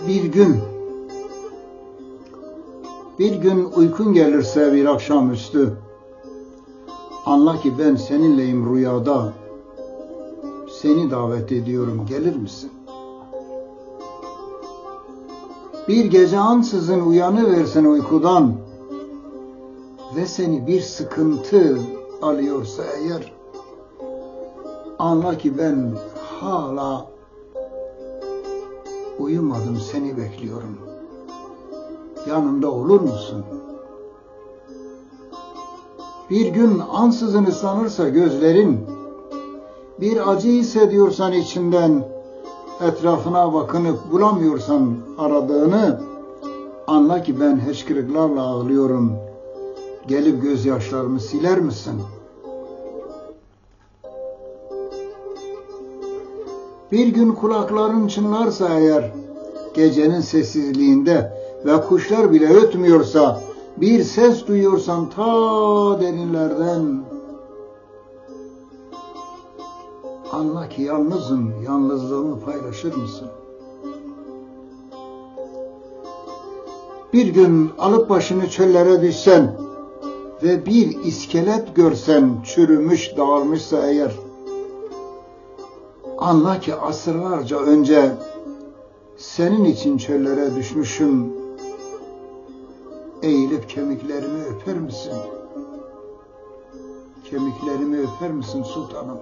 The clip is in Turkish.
Bir gün uykun gelirse bir akşamüstü, anla ki ben seninleyim rüyada, seni davet ediyorum, gelir misin? Bir gece ansızın uyanıversen uykudan ve seni bir sıkıntı alıyorsa eğer, anla ki ben hala uyumadım, seni bekliyorum. Yanımda olur musun? Bir gün ansızın ıslanırsa gözlerin, bir acı hissediyorsan içinden, etrafına bakınıp bulamıyorsan aradığını, anla ki ben hıçkırıklarla ağlıyorum. Gelip gözyaşlarımı siler misin? Bir gün kulakların çınlarsa eğer, gecenin sessizliğinde ve kuşlar bile ötmüyorsa, bir ses duyuyorsan ta derinlerden, anla ki yalnızım, yalnızlığımı paylaşır mısın? Bir gün alıp başını çöllere düşsen ve bir iskelet görsen, çürümüş, dağılmışsa eğer, anla ki asırlarca önce senin için çöllere düşmüşüm. Eğilip kemiklerimi öper misin? Kemiklerimi öper misin sultanım?